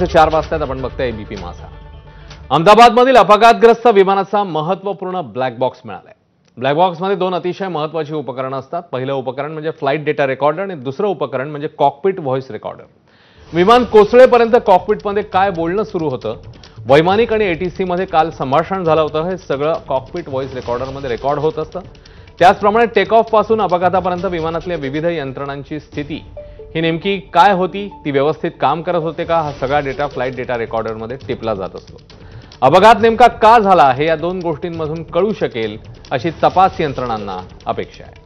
दुपारचे 4 वाजता आपण बघताय एबीपी माझा। अहमदाबादमधील अपघातग्रस्त विमानाचा महत्त्वपूर्ण ब्लॅक बॉक्स मिळालाय। ब्लॅक बॉक्समध्ये दोन अतिशय महत्त्वाची उपकरणं असतात। पहिलं उपकरण म्हणजे फ्लाइट डेटा रेकॉर्डर आणि दुसरं उपकरण म्हणजे कॉकपिट व्हॉइस रेकॉर्डर। विमान कोसळेपर्यंत कॉकपिटमध्ये काय बोलणं सुरू होतं, वैमानिक आणि एटीसी मध्ये काल संभाषण झालं होतं, हे सगळं कॉकपिट व्हॉइस रेकॉर्डरमध्ये रेकॉर्ड होत असतं। त्याचप्रमाणे टेक ऑफ पासून अपघातापर्यंत विमानातल्या विविध यंत्रणांची स्थिती ही नेमकी काय होती, ती व्यवस्थित काम करत होते का, हा सगळा डेटा फ्लाइट डेटा रेकॉर्डरमध्ये टिपला जात असतो। अपघात नेमका का झाला हे या दोन गोष्टींमधून कळू शकेल अशी तपास यंत्रणांना अपेक्षा आहे।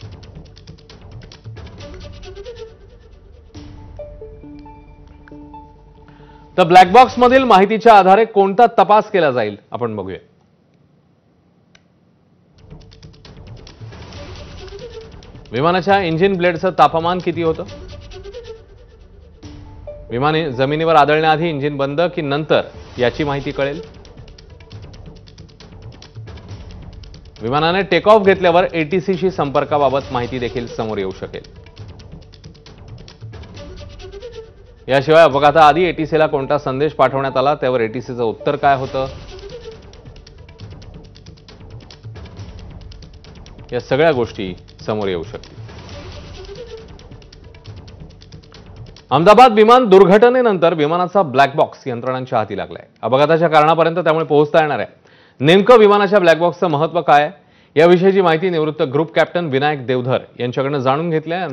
तर ब्लॅक बॉक्स मधील माहितीच्या आधारे कोणता तपास केला जाईल आपण बघूया। विमानाच्या इंजिन ब्लेडचं तापमान किती होतं, विमान जमिनीवर आदळण्याआधी इंजिन बंद की नंतर याची माहिती कळेल। विमानाने टेक ऑफ घेतल्यावर एटीसीशी संपर्काबाबत माहिती देखील समोर येऊ शकेल। याशिवाय अपघाताआधी एटीसीला कोणता संदेश पाठवण्यात आला, त्यावर एटीसीचं उत्तर काय होतं, या सगळ्या गोष्टी समोर येऊ शकतील। अहमदाबाद विमान दुर्घटनेनंतर विमानाचा ब्लॅक बॉक्स यंत्रणांच्या हाती लागलाय। अपघाताच्या कारणापर्यंत त्यामुळे पोहोचता येणार आहे। नेमकं विमानाच्या ब्लॅक बॉक्सचं महत्त्व काय, याविषयीची माहिती निवृत्त ग्रुप कॅप्टन विनायक देवधर यांच्याकडून जाणून घेतली आहे।